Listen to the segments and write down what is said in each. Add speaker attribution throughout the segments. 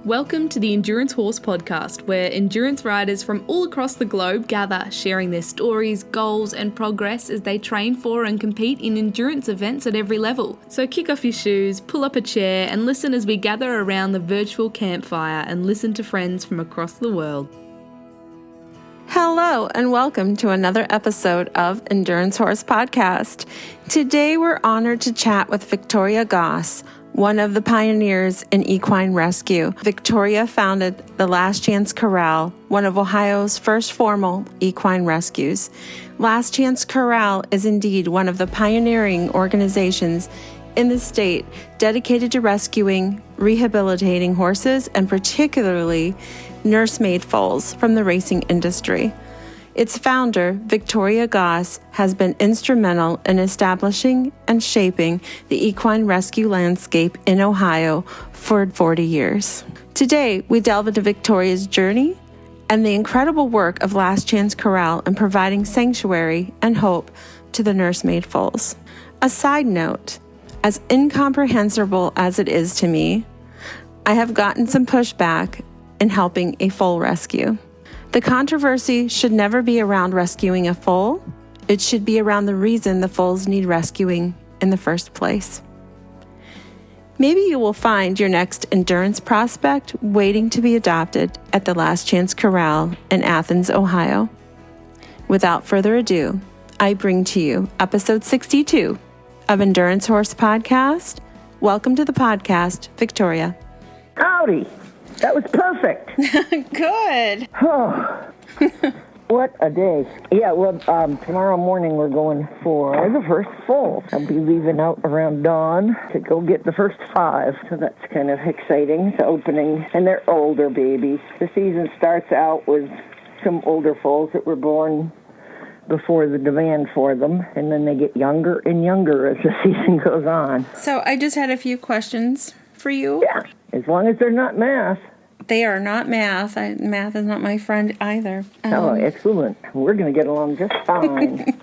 Speaker 1: Welcome to the Endurance Horse Podcast, where endurance riders from all across the globe gather, sharing their stories, goals, and progress as they train for and compete in endurance events at every level. So kick off your shoes, pull up a chair, and listen as we gather around the virtual campfire and listen to friends from across the world.
Speaker 2: Hello, and welcome to another episode of Endurance Horse Podcast. Today, we're honored to chat with Victoria Goss, one of the pioneers in equine rescue. Victoria founded the Last Chance Corral, one of Ohio's first formal equine rescues. Last Chance Corral is indeed one of the pioneering organizations in the state dedicated to rescuing, rehabilitating horses, and particularly nursemaid foals from the racing industry. Its founder, Victoria Goss, has been instrumental in establishing and shaping the equine rescue landscape in Ohio for 40 years. Today, we delve into Victoria's journey and the incredible work of Last Chance Corral in providing sanctuary and hope to the nursemaid foals. A side note, as incomprehensible as it is to me, I have gotten some pushback in helping a foal rescue. The controversy should never be around rescuing a foal. It should be around the reason the foals need rescuing in the first place. Maybe you will find your next endurance prospect waiting to be adopted at the Last Chance Corral in Athens, Ohio. Without further ado, I bring to you episode 62 of Endurance Horse Podcast. Welcome to the podcast, Victoria.
Speaker 3: Howdy. That was perfect.
Speaker 2: Good.
Speaker 3: Oh, what a day. Yeah, well, tomorrow morning we're going for the first foal. I'll be leaving out around dawn to go get the first 5. So that's kind of exciting. It's opening. And they're older babies. The season starts out with some older foals that were born before the demand for them. And then they get younger and younger as the season goes on.
Speaker 2: So I just had a few questions for you.
Speaker 3: Yeah, as long as they're not math.
Speaker 2: They are not math. Math is not my friend either.
Speaker 3: Oh, excellent. We're going to get along just fine.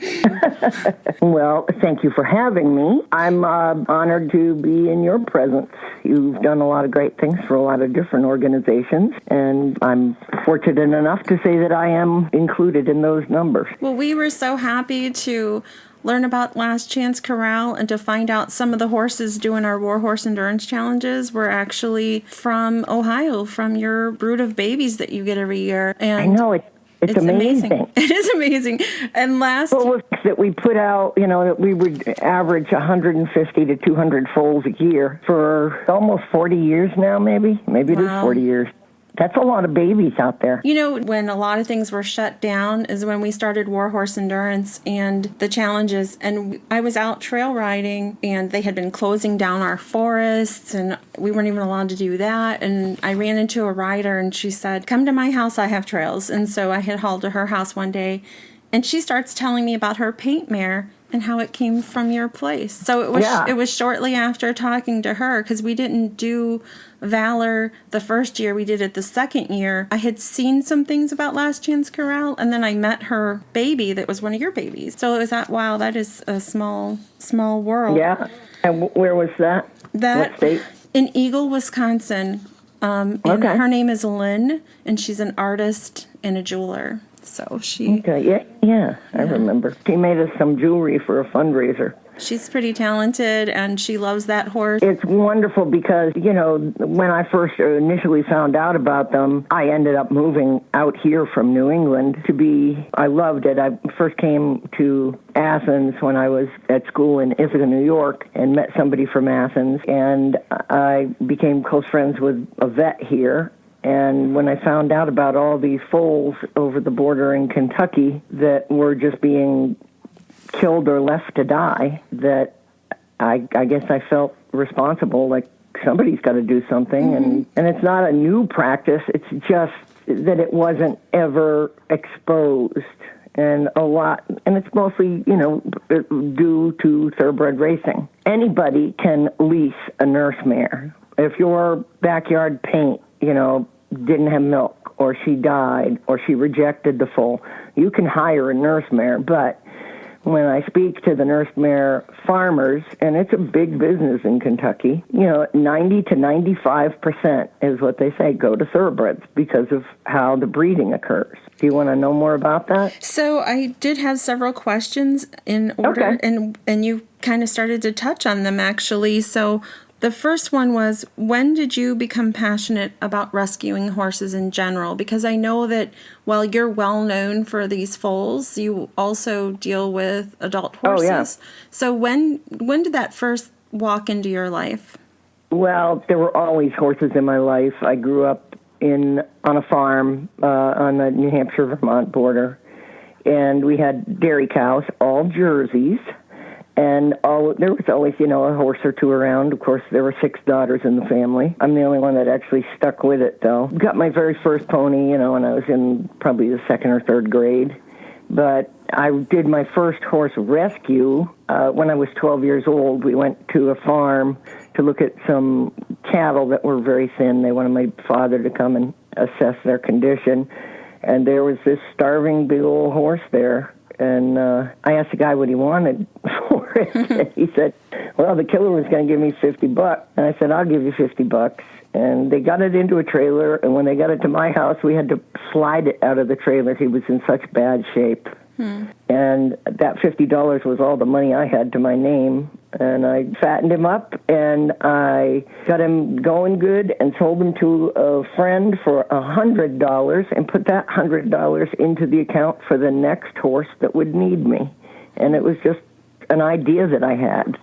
Speaker 3: Well, thank you for having me. I'm honored to be in your presence. You've done a lot of great things for a lot of different organizations, and I'm fortunate enough to say that I am included in those numbers.
Speaker 2: Well, we were so happy to learn about Last Chance Corral and to find out some of the horses doing our War Horse Endurance Challenges were actually from Ohio, from your brood of babies that you get every year. And
Speaker 3: I know, it's amazing.
Speaker 2: It is amazing. And
Speaker 3: that we put out, that we would average 150 to 200 foals a year for almost 40 years now, maybe. Maybe it is 40 years. That's a lot of babies out there.
Speaker 2: You know, when a lot of things were shut down is when we started War Horse Endurance and the challenges. And I was out trail riding and they had been closing down our forests and we weren't even allowed to do that. And I ran into a rider and she said, "Come to my house, I have trails." And so I had hauled to her house one day and she starts telling me about her paint mare and how it came from your place. So it was shortly after talking to her, because we didn't do Valor the first year, we did it the second year. I had seen some things about Last Chance Corral, and then I met her baby that was one of your babies. So it was wow, that is a small world.
Speaker 3: Yeah. And where was that? What state?
Speaker 2: In Eagle, Wisconsin. And her name is Lynn, and she's an artist and a jeweler. So she...
Speaker 3: Okay, yeah, I remember. She made us some jewelry for a fundraiser.
Speaker 2: She's pretty talented, and she loves that horse.
Speaker 3: It's wonderful because, when I first initially found out about them, I ended up moving out here from New England I loved it. I first came to Athens when I was at school in Ithaca, New York, and met somebody from Athens, and I became close friends with a vet here. And when I found out about all these foals over the border in Kentucky that were just being killed or left to die, that I guess I felt responsible, like somebody's got to do something. Mm-hmm. And it's not a new practice. It's just that it wasn't ever exposed. And it's mostly, due to thoroughbred racing. Anybody can lease a nurse mare. If your backyard paint, didn't have milk, or she died, or she rejected the foal, you can hire a nurse mare. But when I speak to the nurse mare farmers, and it's a big business in Kentucky, 90 to 95% is what they say go to thoroughbreds because of how the breeding occurs. Do you want to know more about that?
Speaker 2: So I did have several questions in order,
Speaker 3: Okay.
Speaker 2: and you kind of started to touch on them, actually. So the first one was, when did you become passionate about rescuing horses in general? Because I know that while you're well known for these foals, you also deal with adult horses.
Speaker 3: Oh, yeah.
Speaker 2: So when did that first walk into your life?
Speaker 3: Well, there were always horses in my life. I grew up on a farm on the New Hampshire-Vermont border, and we had dairy cows, all Jerseys. And there was always, a horse or two around. Of course, there were 6 daughters in the family. I'm the only one that actually stuck with it, though. Got my very first pony, when I was in probably the 2nd or 3rd grade. But I did my first horse rescue when I was 12 years old. We went to a farm to look at some cattle that were very thin. They wanted my father to come and assess their condition. And there was this starving big old horse there. And I asked the guy what he wanted for it. And he said, well, the killer was going to give me $50. And I said, I'll give you $50. And they got it into a trailer. And when they got it to my house, we had to slide it out of the trailer. He was in such bad shape. And that $50 was all the money I had to my name. And I fattened him up, and I got him going good and sold him to a friend for $100 and put that $100 into the account for the next horse that would need me. And it was just an idea that I had.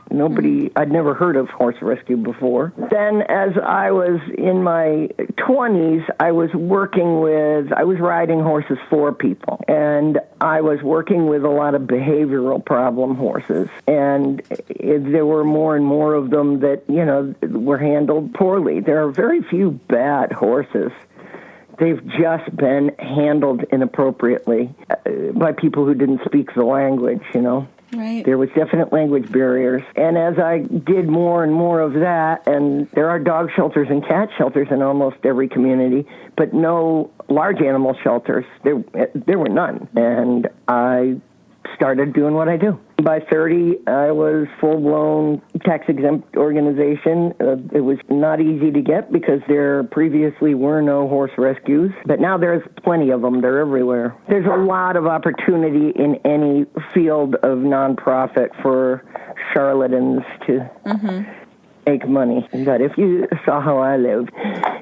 Speaker 3: I'd never heard of horse rescue before. Then as I was in my 20s, I was riding horses for people. And I was working with a lot of behavioral problem horses. And there were more and more of them that, were handled poorly. There are very few bad horses. They've just been handled inappropriately by people who didn't speak the language,
Speaker 2: Right.
Speaker 3: There was definite language barriers. And as I did more and more of that, and there are dog shelters and cat shelters in almost every community, but no large animal shelters. There were none. And I started doing what I do. By 30, I was full-blown tax-exempt organization. It was not easy to get because there previously were no horse rescues, but now there's plenty of them. They're everywhere. There's a lot of opportunity in any field of nonprofit for charlatans to make money. But if you saw how I lived,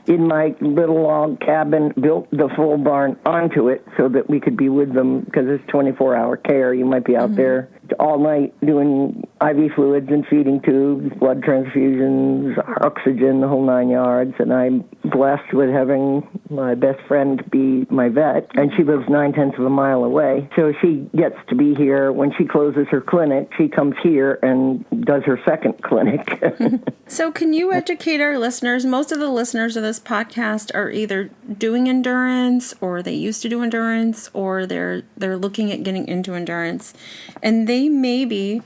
Speaker 3: in my little log cabin, built the full barn onto it so that we could be with them because it's 24-hour care. You might be out there all night doing IV fluids and feeding tubes, blood transfusions, oxygen, the whole 9 yards. And I'm blessed with having my best friend be my vet, and she lives 9/10 of a mile away. So she gets to be here. When she closes her clinic, she comes here and does her second clinic.
Speaker 2: So can you educate our listeners? Most of the listeners of this podcast are either doing endurance, or they used to do endurance, or they're looking at getting into endurance. And they maybe,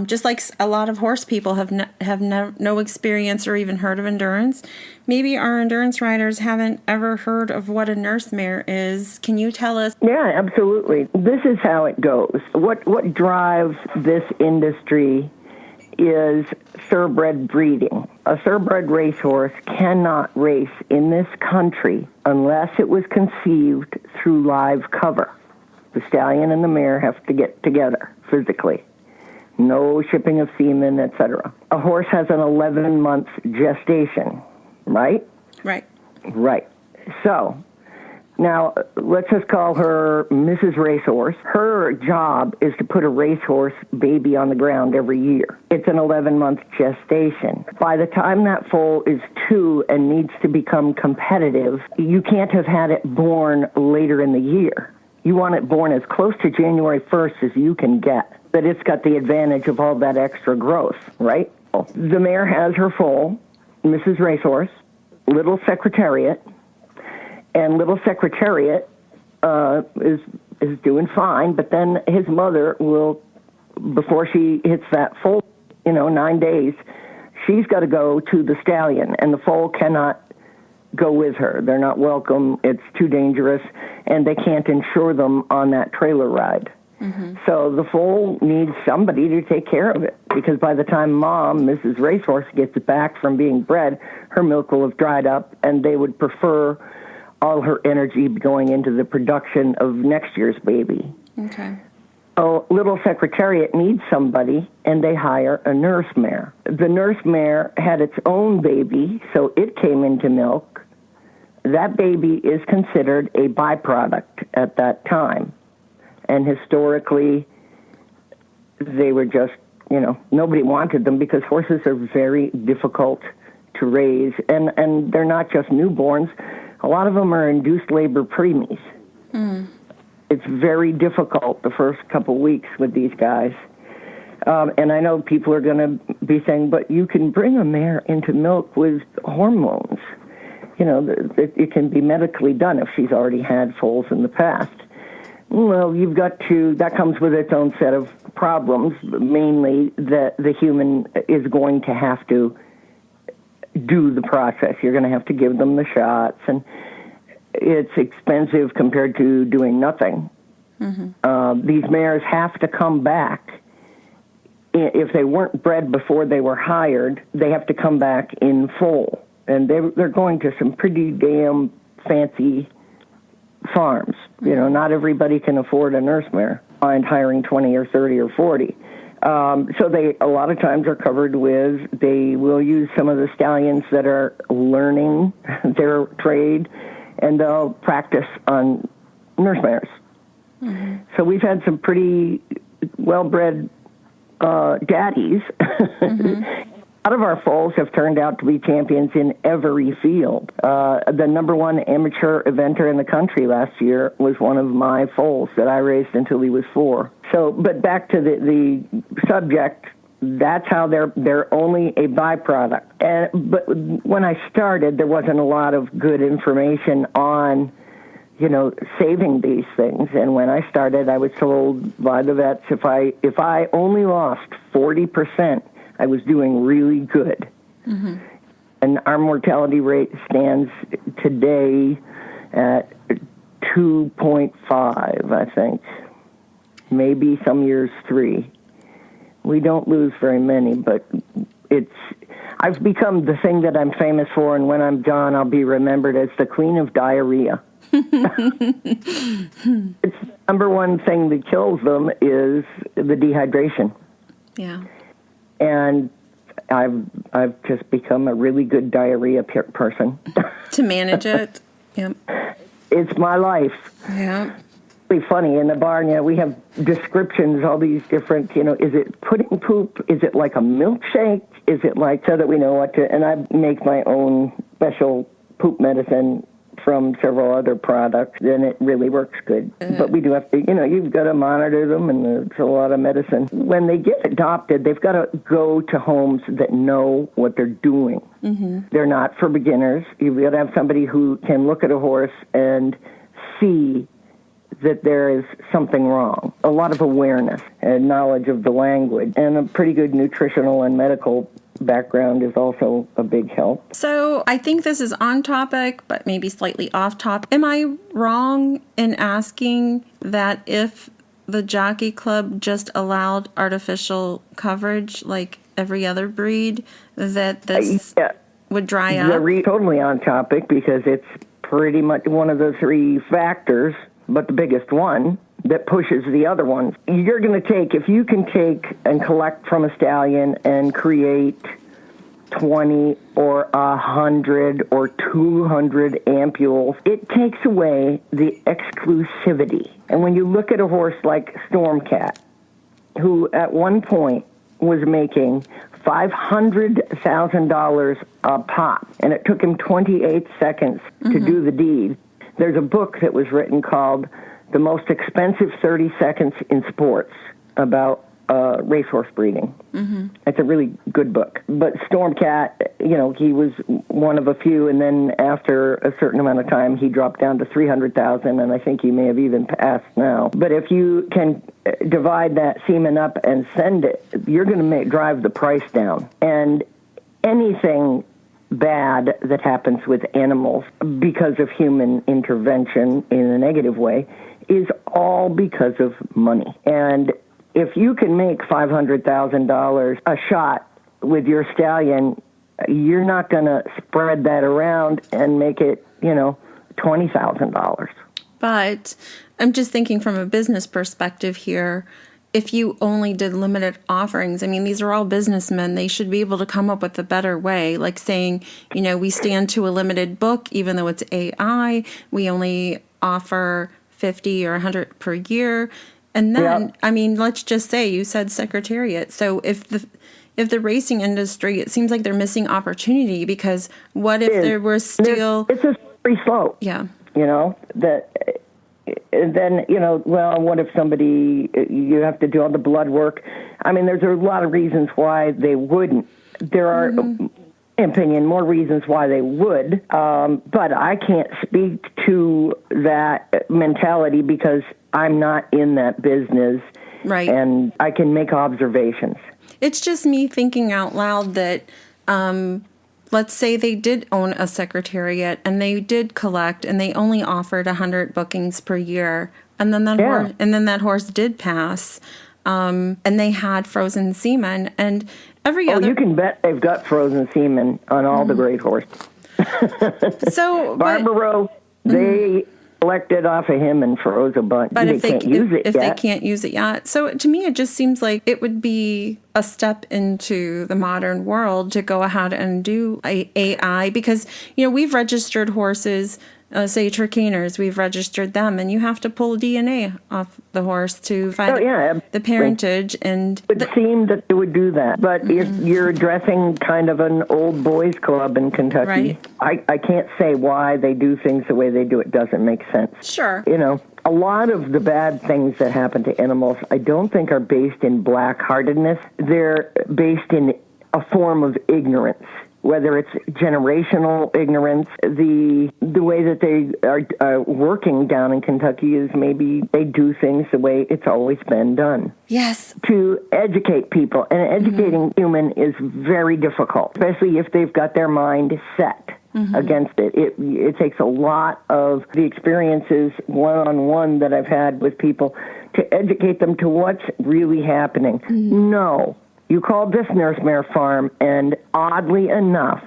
Speaker 2: just like a lot of horse people have no experience or even heard of endurance, maybe our endurance riders haven't ever heard of what a nurse mare is. Can you tell us?
Speaker 3: Yeah, absolutely. This is how it goes. What drives this industry is thoroughbred breeding. A thoroughbred racehorse cannot race in this country unless it was conceived through live cover. The stallion and the mare have to get together physically. No shipping of semen, etc. A horse has an 11-month gestation, right?
Speaker 2: Right.
Speaker 3: Right. So, now, let's just call her Mrs. Racehorse. Her job is to put a racehorse baby on the ground every year. It's an 11-month gestation. By the time that foal is 2 and needs to become competitive, you can't have had it born later in the year. You want it born as close to January 1st as you can get, but it's got the advantage of all that extra growth, right? The mare has her foal, Mrs. Racehorse, Little Secretariat, and Little Secretariat is doing fine, but then his mother will, before she hits that foal, 9 days, she's got to go to the stallion, and the foal cannot go with her. They're not welcome. It's too dangerous, and they can't insure them on that trailer ride. So the foal needs somebody to take care of it, because by the time Mom, Mrs. Racehorse, gets back from being bred, her milk will have dried up, and they would prefer all her energy going into the production of next year's baby.
Speaker 2: Okay.
Speaker 3: So Little Secretariat needs somebody, and they hire a nurse mare. The nurse mare had its own baby, so it came into milk. That baby is considered a byproduct at that time. And historically, they were just, nobody wanted them because horses are very difficult to raise. And they're not just newborns. A lot of them are induced labor preemies. It's very difficult the first couple weeks with these guys. And I know people are going to be saying, but you can bring a mare into milk with hormones. It can be medically done if she's already had foals in the past. Well, that comes with its own set of problems, mainly that the human is going to have to do the process. You're going to have to give them the shots, and it's expensive compared to doing nothing. These mares have to come back. If they weren't bred before they were hired, they have to come back in foal. And they're going to some pretty damn fancy farms. Not everybody can afford a nurse mare. Find hiring 20 or 30 or 40. So they a lot of times are covered with, they will use some of the stallions that are learning their trade, and they'll practice on nurse mares. So we've had some pretty well-bred daddies. A lot of our foals have turned out to be champions in every field. The number one amateur eventer in the country last year was one of my foals that I raised until he was 4. So, but back to the subject, that's how they're only a byproduct. But when I started, there wasn't a lot of good information on, saving these things. And when I started, I was told by the vets, if I only lost 40%, I was doing really good. And our mortality rate stands today at 2.5, I think. Maybe some years 3. We don't lose very many, but I've become the thing that I'm famous for, and when I'm gone, I'll be remembered as the queen of diarrhea. It's the number one thing that kills them is the dehydration.
Speaker 2: Yeah.
Speaker 3: And I've just become a really good diarrhea person.
Speaker 2: To manage it. Yep.
Speaker 3: It's my life.
Speaker 2: Yeah.
Speaker 3: Really funny. In the barn, we have descriptions, all these different, is it pudding poop? Is it like a milkshake? Is it like, so that we know what to, and I make my own special poop medicine from several other products, then it really works good. But we do have to, you've got to monitor them, and it's a lot of medicine. When they get adopted, they've got to go to homes that know what they're doing. They're not for beginners. You've got to have somebody who can look at a horse and see that there is something wrong. A lot of awareness and knowledge of the language, and a pretty good nutritional and medical background is also a big help.
Speaker 2: So I think this is on topic, but maybe slightly off topic. Am I wrong in asking that if the Jockey Club just allowed artificial coverage like every other breed, that this would dry up?
Speaker 3: Totally on topic, because it's pretty much one of the 3 factors, but the biggest one that pushes the other ones. You're going to take, if you can take and collect from a stallion and create 20 or 100 or 200 ampules, it takes away the exclusivity. And when you look at a horse like Stormcat, who at one point was making $500,000 a pop, and it took him 28 seconds to do the deed. There's a book that was written called The Most Expensive 30 Seconds in Sports about racehorse breeding. It's a really good book. But Stormcat, he was one of a few, and then after a certain amount of time, he dropped down to 300,000, and I think he may have even passed now. But if you can divide that semen up and send it, you're going to drive the price down. And anything bad that happens with animals because of human intervention in a negative way is all because of money. And if you can make $500,000 a shot with your stallion, you're not going to spread that around and make it, $20,000.
Speaker 2: But I'm just thinking from a business perspective here. If you only did limited offerings, I mean, these are all businessmen. They should be able to come up with a better way, like saying, we stand to a limited book, even though it's AI. We only offer 50 or 100 per year. And then, I mean, let's just say you said Secretariat. So if the racing industry, it seems like they're missing opportunity, because what if there were still...
Speaker 3: It's a slippery slope.
Speaker 2: Yeah.
Speaker 3: Then, what if somebody, you have to do all the blood work? I mean, there's a lot of reasons why they wouldn't. There are, in my opinion, more reasons why they would, but I can't speak to that mentality because I'm not in that business.
Speaker 2: Right.
Speaker 3: And I can make observations.
Speaker 2: It's just me thinking out loud that... let's say they did own a Secretariat and they did collect and they only offered 100 bookings per year. And then that horse did pass. And they had frozen semen and every other...
Speaker 3: you can bet they've got frozen semen on all the great horses.
Speaker 2: So,
Speaker 3: Barbaro, they collected off of him and froze a bunch.
Speaker 2: But if they can't use it yet. So to me, it just seems like it would be a step into the modern world to go ahead and do AI, because, we've registered horses, say Tricaners, we've registered them, and you have to pull DNA off the horse to find the parentage. And
Speaker 3: it would seem that they would do that, but you're addressing kind of an old boys club in Kentucky.
Speaker 2: Right.
Speaker 3: I can't say why they do things the way they do. It doesn't make sense.
Speaker 2: Sure.
Speaker 3: A lot of the bad things that happen to animals, I don't think are based in black-heartedness. They're based in a form of ignorance. Whether it's generational ignorance, the way that they are working down in Kentucky is maybe they do things the way it's always been done.
Speaker 2: Yes.
Speaker 3: To educate people. And educating human is very difficult, especially if they've got their mind set against it. It takes a lot of the experiences one-on-one that I've had with people to educate them to what's really happening. No. You called this nurse mare farm, and oddly enough,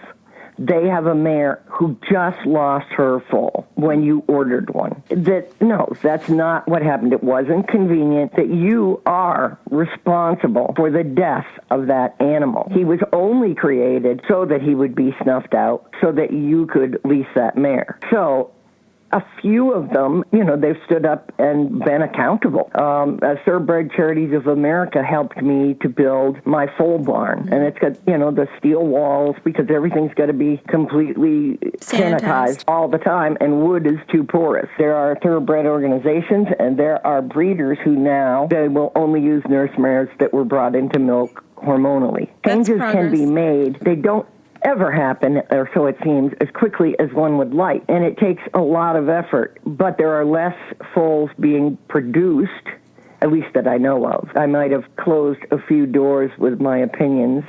Speaker 3: they have a mare who just lost her foal when you ordered one. That's not what happened. It wasn't convenient. That you are responsible for the death of that animal. He was only created so that he would be snuffed out, so that you could lease that mare. So a few of them, they've stood up and been accountable. Thoroughbred Charities of America helped me to build my foal barn. And it's got, the steel walls, because everything's got to be completely sanitized all the time, and wood is too porous. There are thoroughbred organizations, and there are breeders who now, they will only use nurse mares that were brought into milk hormonally. Changes can be made. They don't ever happen, or so it seems, as quickly as one would like. And it takes a lot of effort. But there are less foals being produced, at least that I know of. I might have closed a few doors with my opinions.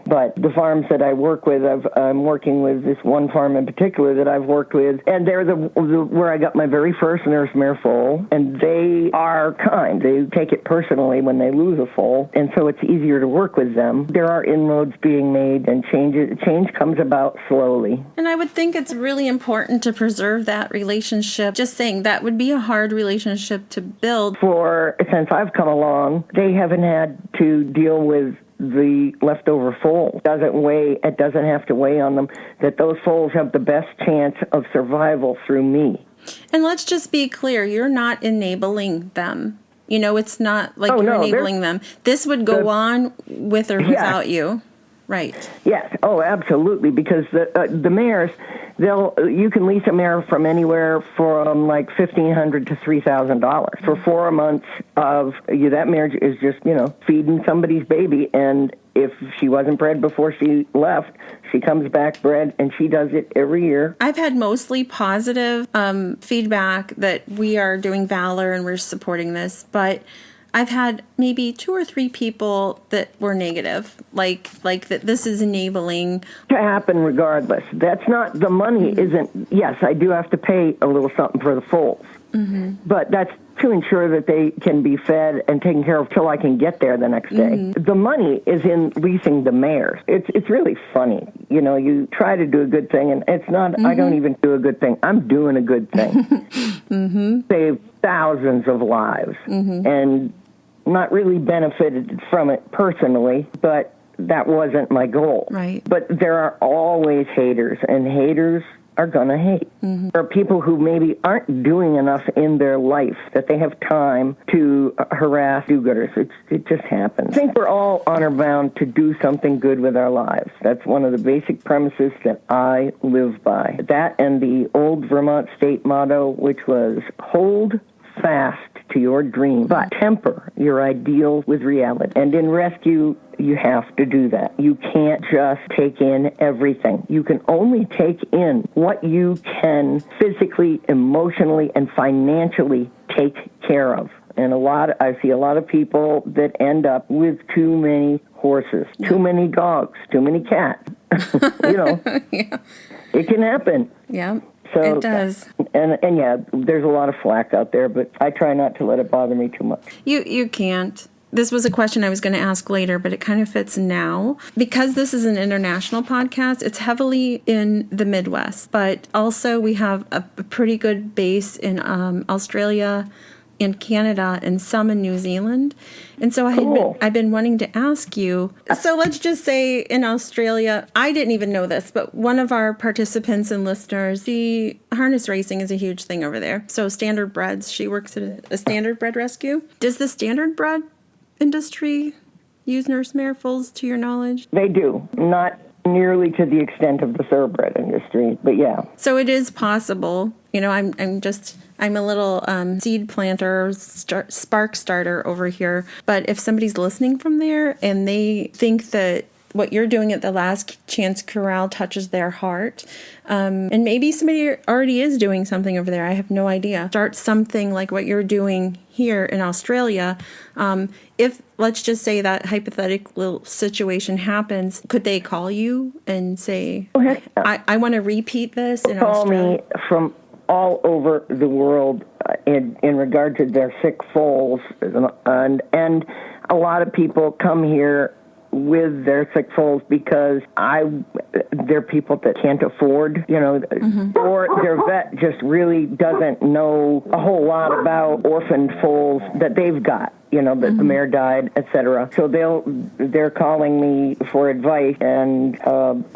Speaker 3: But the farms that I work with, I'm working with this one farm in particular that I've worked with, and they're where I got my very first nurse mare foal, and they are kind. They take it personally when they lose a foal, and so it's easier to work with them. There are inroads being made, and change comes about slowly.
Speaker 2: And I would think it's really important to preserve that relationship. Just saying, that would be a hard relationship to build.
Speaker 3: Since I've come along, they haven't had to deal with the leftover foal. It doesn't have to weigh on them that those foals have the best chance of survival through me.
Speaker 2: And let's just be clear, you're not enabling them. It's not like you're enabling them. This would go on with or without you. Right.
Speaker 3: Yes. Oh, absolutely. Because the mares, you can lease a mare from anywhere from like $1,500 to $3,000 for 4 months of that mare is just feeding somebody's baby, and if she wasn't bred before she left, she comes back bred, and she does it every year.
Speaker 2: I've had mostly positive feedback that we are doing Valor and we're supporting this, but I've had maybe 2 or 3 people that were negative, like that this is enabling
Speaker 3: to happen regardless. That's not, the money isn't, yes, I do have to pay a little something for the foals, but that's to ensure that they can be fed and taken care of till I can get there the next day. The money is in leasing the mares. It's really funny. You know, you try to do a good thing, and it's not, I don't even do a good thing. I'm doing a good thing. Save thousands of lives, and not really benefited from it personally, but that wasn't my goal.
Speaker 2: Right.
Speaker 3: But there are always haters, and haters are going to hate. There are people who maybe aren't doing enough in their life that they have time to harass do-gooders. It just happens. I think we're all honor-bound to do something good with our lives. That's one of the basic premises that I live by. That and the old Vermont state motto, which was, hold fast to your dream, but temper your ideals with reality. And in rescue, you have to do that. You can't just take in everything. You can only take in what you can physically, emotionally, and financially take care of. And I see a lot of people that end up with too many horses, too many dogs, too many cats. It can happen.
Speaker 2: Yeah.
Speaker 3: So,
Speaker 2: it does.
Speaker 3: And yeah, there's a lot of flack out there, but I try not to let it bother me too much.
Speaker 2: You can't. This was a question I was going to ask later, but it kind of fits now. Because this is an international podcast, it's heavily in the Midwest, but also we have a pretty good base in Australia and Canada and some in New Zealand. And so I've been wanting to ask you, so let's just say in Australia, I didn't even know this, but one of our participants and listeners, the harness racing is a huge thing over there. So standard breds, she works at a standard bred rescue. Does the standard bred industry use nurse mare foals, to your knowledge?
Speaker 3: They do. Not nearly to the extent of the thoroughbred industry, but yeah.
Speaker 2: So it is possible. You know, I'm a little seed planter, spark starter over here. But if somebody's listening from there and they think that what you're doing at the Last Chance Corral touches their heart, and maybe somebody already is doing something over there, I have no idea. Start something like what you're doing here in Australia. If, let's just say, that hypothetical situation happens, could they call you and say, I want to repeat this in Australia?
Speaker 3: Call me from all over the world in regard to their sick foals, and a lot of people come here with their sick foals because they're people that can't afford, or their vet just really doesn't know a whole lot about orphaned foals that they've got, that the mare died, etc. So they're calling me for advice, and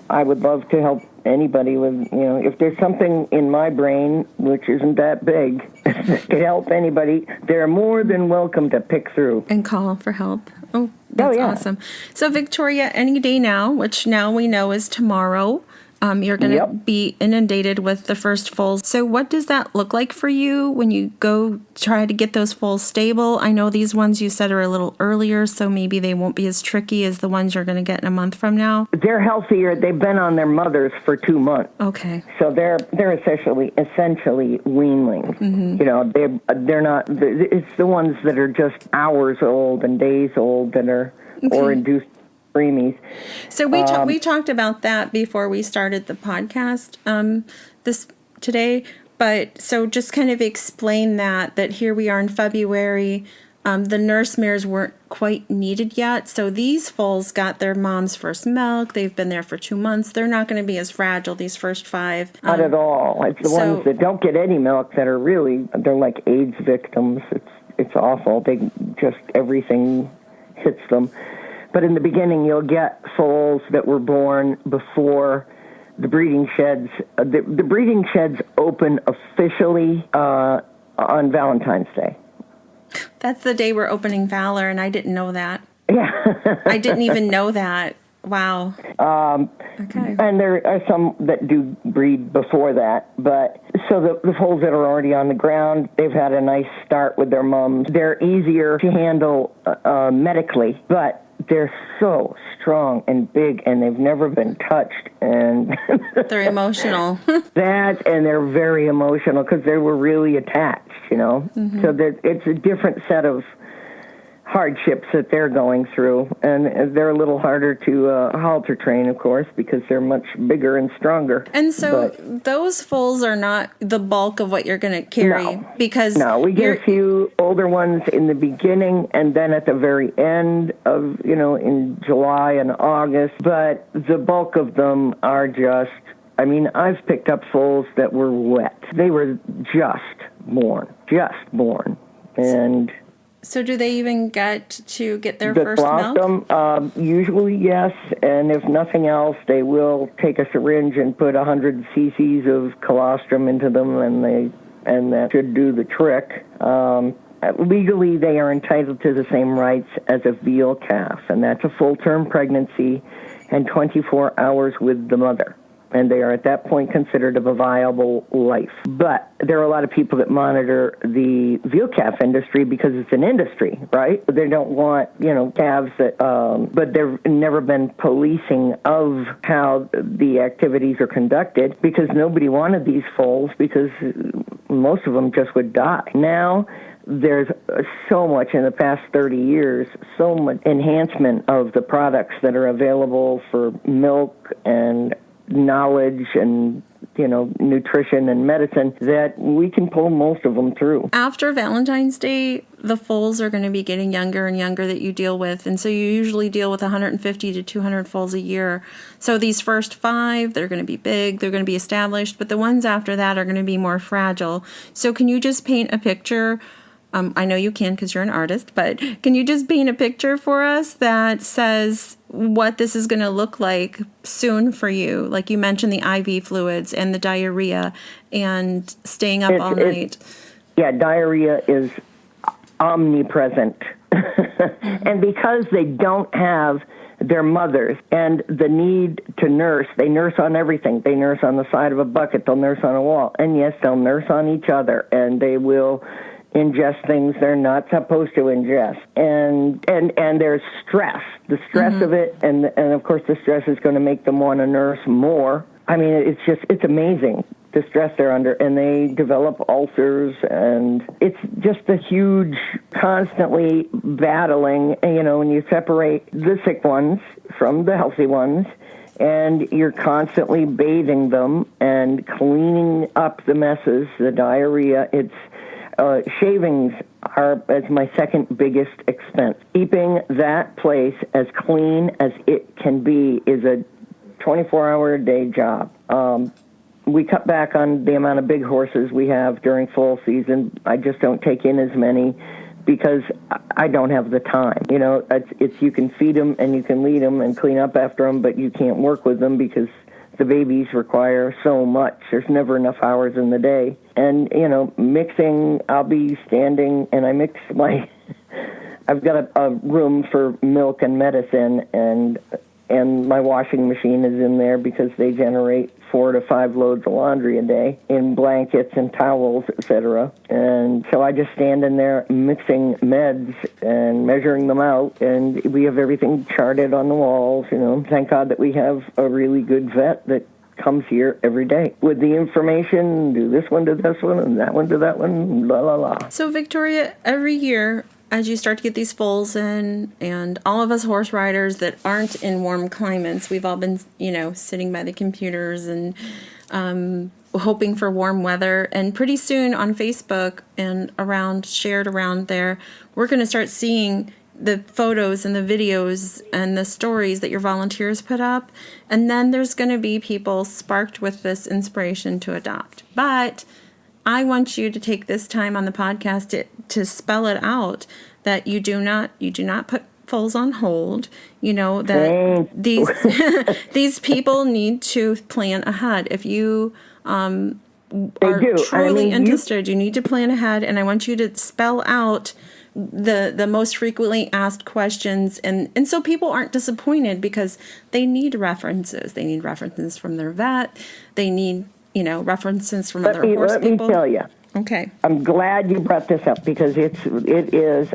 Speaker 3: I would love to help anybody with, if there's something in my brain, which isn't that big, that could help anybody, they're more than welcome to pick through.
Speaker 2: And call for help. Oh, that's awesome. So, Victoria, any day now, which now we know is tomorrow, you're going to be inundated with the first foals. So what does that look like for you when you go try to get those foals stable? I know these ones you said are a little earlier, so maybe they won't be as tricky as the ones you're going to get in a month from now.
Speaker 3: They're healthier. They've been on their mothers for 2 months.
Speaker 2: Okay.
Speaker 3: So they're essentially weanlings. They're not. It's the ones that are just hours old and days old that are or induced preemies.
Speaker 2: So we talked about that before we started the podcast this today. But so just kind of explain that here we are in February. The nurse mares weren't quite needed yet. So these foals got their mom's first milk. They've been there for 2 months. They're not going to be as fragile, these first 5.
Speaker 3: Not at all. It's the ones that don't get any milk that are they're like AIDS victims. It's awful. Everything hits them. But in the beginning, you'll get foals that were born before the breeding sheds. The breeding sheds open officially on Valentine's Day.
Speaker 2: That's the day we're opening Valor, and I didn't know that.
Speaker 3: Yeah.
Speaker 2: I didn't even know that. Wow. Okay.
Speaker 3: And there are some that do breed before that. But so the foals that are already on the ground, they've had a nice start with their mums. They're easier to handle medically, but they're so strong and big, and they've never been touched. And
Speaker 2: they're emotional.
Speaker 3: And they're very emotional because they were really attached, So it's a different set of hardships that they're going through, and they're a little harder to halter train, of course, because they're much bigger and stronger.
Speaker 2: And so those foals are not the bulk of what you're going to carry, because
Speaker 3: we get a few older ones in the beginning, and then at the very end of in July and August. But the bulk of them are just. I mean, I've picked up foals that were wet. They were just born, and.
Speaker 2: So do they even get their first milk?
Speaker 3: Usually, yes. And if nothing else, they will take a syringe and put 100 cc's of colostrum into them, and that should do the trick. Legally, they are entitled to the same rights as a veal calf, and that's a full-term pregnancy and 24 hours with the mother. And they are at that point considered of a viable life. But there are a lot of people that monitor the veal calf industry because it's an industry, right? They don't want, calves that, but there've never been policing of how the activities are conducted, because nobody wanted these foals, because most of them just would die. Now, there's so much in the past 30 years, so much enhancement of the products that are available for milk and knowledge and nutrition and medicine, that we can pull most of them through.
Speaker 2: After Valentine's Day, the foals are going to be getting younger and younger that you deal with, and so you usually deal with 150 to 200 foals a year. So these first 5, they're going to be big, they're going to be established, but the ones after that are going to be more fragile. So can you just paint a picture? I know you can because you're an artist, but can you just paint a picture for us that says what this is going to look like soon for you? Like you mentioned, the IV fluids and the diarrhea and staying up all night.
Speaker 3: Yeah, diarrhea is omnipresent. And because they don't have their mothers and the need to nurse, they nurse on everything. They nurse on the side of a bucket, they'll nurse on a wall, and yes, they'll nurse on each other, and they will ingest things they're not supposed to ingest, and there's stress, the stress of it, and of course the stress is going to make them want to nurse more. I mean, it's amazing the stress they're under, and they develop ulcers, and it's just a huge, constantly battling. When you separate the sick ones from the healthy ones, and you're constantly bathing them and cleaning up the messes, the diarrhea. Shavings are as my second biggest expense. Keeping that place as clean as it can be is a 24-hour-a-day job. We cut back on the amount of big horses we have during fall season. I just don't take in as many because I don't have the time. It's you can feed them and you can lead them and clean up after them, but you can't work with them because the babies require so much. There's never enough hours in the day. And, mixing, I'll be standing and I mix I've got a room for milk and medicine, and my washing machine is in there because they generate 4 to 5 loads of laundry a day in blankets and towels, etc. And so I just stand in there mixing meds and measuring them out, and we have everything charted on the walls. Thank God that we have a really good vet that comes here every day with the information, do this one to this one and that one to that one, la la la.
Speaker 2: So Victoria, every year as you start to get these foals in, and all of us horse riders that aren't in warm climates, we've all been, sitting by the computers and hoping for warm weather. And pretty soon on Facebook and shared around there, we're going to start seeing the photos and the videos and the stories that your volunteers put up. And then there's going to be people sparked with this inspiration to adopt. But I want you to take this time on the podcast to spell it out that you do not put foals on hold. That these people need to plan ahead. If you are truly interested, you need to plan ahead, and I want you to spell out the most frequently asked questions, and so people aren't disappointed, because they need references. They need references from their vet. They need references from other horse people.
Speaker 3: Let me tell you.
Speaker 2: Okay.
Speaker 3: I'm glad you brought this up, because it is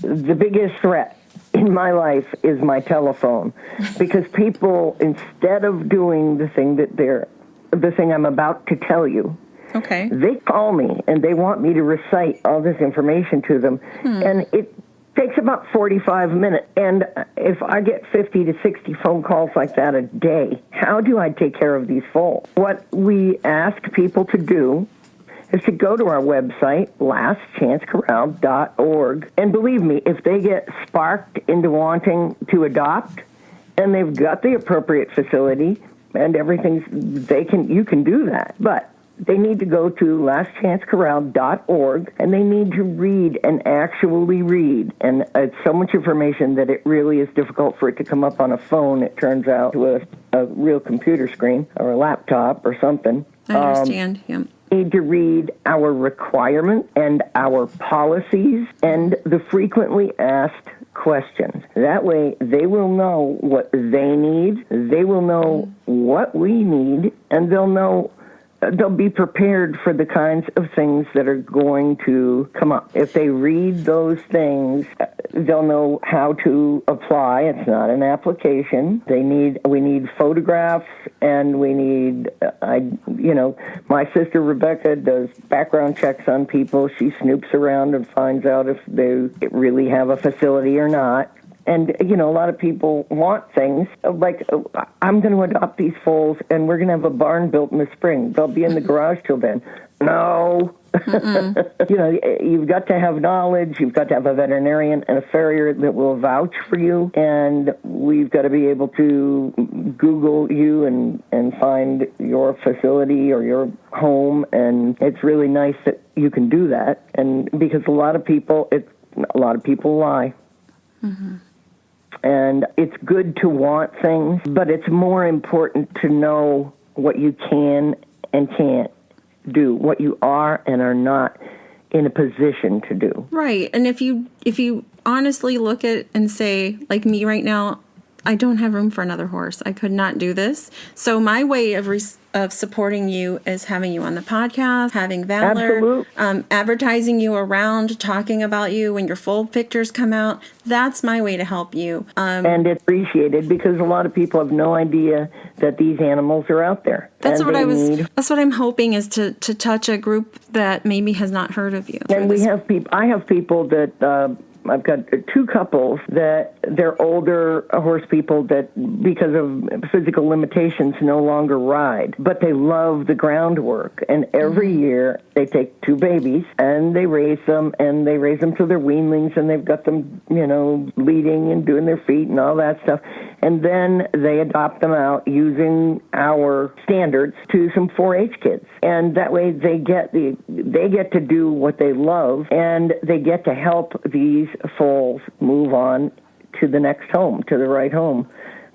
Speaker 3: the biggest threat in my life is my telephone, because people, instead of doing the thing I'm about to tell you, okay, they call me and they want me to recite all this information to them, and Takes about 45 minutes. And if I get 50 to 60 phone calls like that a day, how do I take care of these foals? What we ask people to do is to go to our website, lastchancecorral.org. And believe me, if they get sparked into wanting to adopt and they've got the appropriate facility and everything, you can do that. But they need to go to lastchancecorral.org, and they need to read and actually read. And it's so much information that it really is difficult for it to come up on a phone, it turns out, to a real computer screen or a laptop or something.
Speaker 2: I understand, yeah.
Speaker 3: Need to read our requirements and our policies and the frequently asked questions. That way they will know what they need, they will know what we need, and they'll be prepared for the kinds of things that are going to come up. If they read those things, they'll know how to apply. It's not an application. We need photographs, and we need, my sister Rebecca does background checks on people. She snoops around and finds out if they really have a facility or not. And, a lot of people want things like, I'm going to adopt these foals and we're going to have a barn built in the spring. They'll be in the garage till then. No. You've got to have knowledge. You've got to have a veterinarian and a farrier that will vouch for you. And we've got to be able to Google you and find your facility or your home. And it's really nice that you can do that. And because a lot of people lie. Mm-hmm. And it's good to want things, but it's more important to know what you can and can't do, what you are and are not in a position to do.
Speaker 2: Right. And if you honestly look at and say, like me right now, I don't have room for another horse. I could not do this. So my way of supporting you is having you on the podcast, having Valor, advertising you around, talking about you when your foal pictures come out. That's my way to help you.
Speaker 3: And it's appreciated because a lot of people have no idea that these animals are out there.
Speaker 2: That's what I'm hoping is to touch a group that maybe has not heard of you.
Speaker 3: And I have people that I've got two couples that they're older horse people that, because of physical limitations, no longer ride, but they love the groundwork. And every year they take two babies and they raise them till they're weanlings, and they've got them, leading and doing their feet and all that stuff. And then they adopt them out using our standards to some 4-H kids. And that way they get to do what they love, and they get to help these foals move on to the next home, to the right home.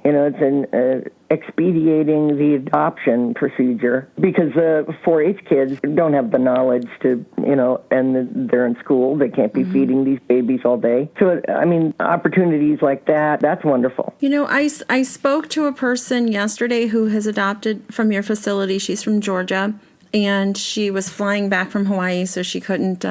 Speaker 3: It's expediting the adoption procedure because the 4-H kids don't have the knowledge to, and they're in school. They can't be feeding these babies all day. So, opportunities like that, that's wonderful.
Speaker 2: I spoke to a person yesterday who has adopted from your facility. She's from Georgia. And she was flying back from Hawaii, so she couldn't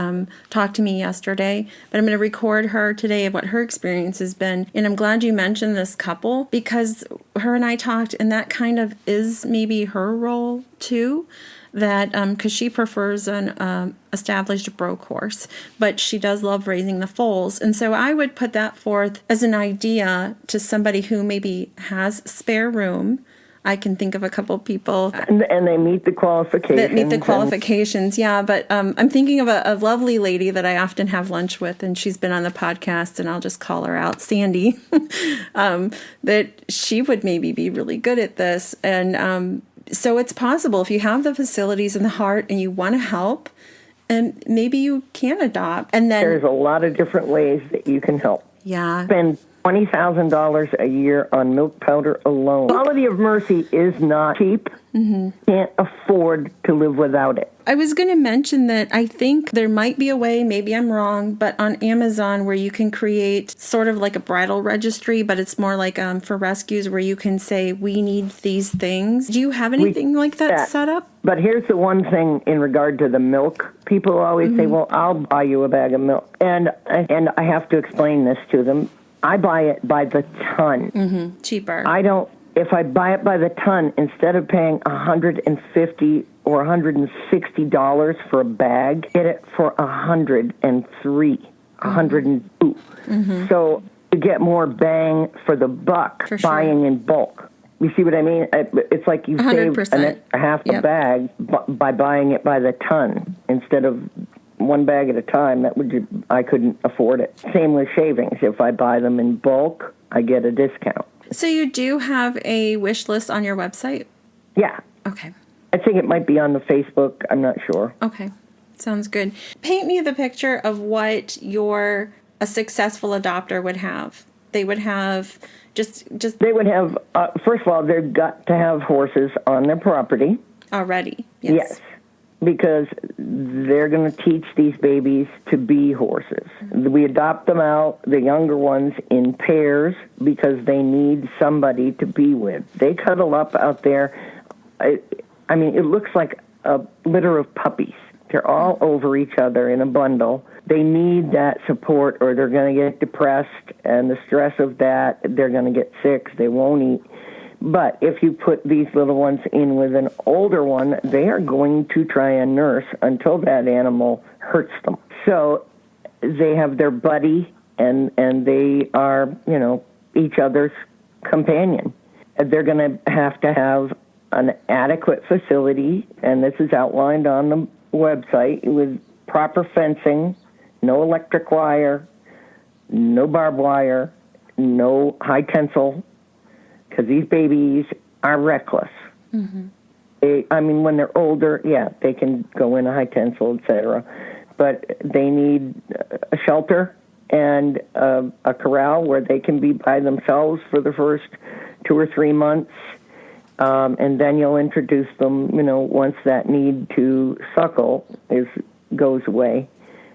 Speaker 2: talk to me yesterday. But I'm going to record her today of what her experience has been. And I'm glad you mentioned this couple because her and I talked, and that kind of is maybe her role too. That because she prefers an established broke horse, but she does love raising the foals. And so I would put that forth as an idea to somebody who maybe has spare room. I can think of a couple people.
Speaker 3: And they meet the qualifications.
Speaker 2: Yeah. But I'm thinking of a lovely lady that I often have lunch with, and she's been on the podcast, and I'll just call her out, Sandy, that she would maybe be really good at this. And so it's possible if you have the facilities and the heart and you want to help, and maybe you can adopt. And then
Speaker 3: there's a lot of different ways that you can help.
Speaker 2: Yeah.
Speaker 3: Spend $20,000 a year on milk powder alone. Quality of mercy is not cheap. Mm-hmm. Can't afford to live without it.
Speaker 2: I was going to mention that I think there might be a way, maybe I'm wrong, but on Amazon where you can create sort of like a bridal registry, but it's more like for rescues where you can say, we need these things. Do you have anything like that set up?
Speaker 3: But here's the one thing in regard to the milk. People always say, well, I'll buy you a bag of milk. And I have to explain this to them. I buy it by the ton.
Speaker 2: Mm-hmm. Cheaper.
Speaker 3: If I buy it by the ton, instead of paying $150 or $160 for a bag, get it for $103. 102. So to get more bang for the buck,
Speaker 2: For sure.
Speaker 3: buying in bulk. You see what I mean? It's like you save
Speaker 2: 100%.
Speaker 3: half a
Speaker 2: Yep.
Speaker 3: bag by buying it by the ton instead of one bag at a time. I couldn't afford it. Same with shavings. If I buy them in bulk, I get a discount.
Speaker 2: So you do have a wish list on your website?
Speaker 3: Yeah.
Speaker 2: Okay.
Speaker 3: I think it might be on the Facebook. I'm not sure.
Speaker 2: Okay. Sounds good. Paint me the picture of what a successful adopter would have. They would have just
Speaker 3: They would have, first of all, they've got to have horses on their property.
Speaker 2: already.
Speaker 3: Yes. Because they're going to teach these babies to be horses. We adopt them out, the younger ones, in pairs because they need somebody to be with. They cuddle up out there. I mean, it looks like a litter of puppies. They're all over each other in a bundle. They need that support or they're going to get depressed, and the stress of that, they're going to get sick. They won't eat. But if you put these little ones in with an older one, they are going to try and nurse until that animal hurts them. So they have their buddy, and they are, each other's companion. They're going to have an adequate facility, and this is outlined on the website, with proper fencing, no electric wire, no barbed wire, no high tensile, because these babies are reckless. When they're older, they can go in a high tensile, etc. But they need a shelter and a corral where they can be by themselves for the first 2 or 3 months. And then you'll introduce them, once that need to suckle goes away,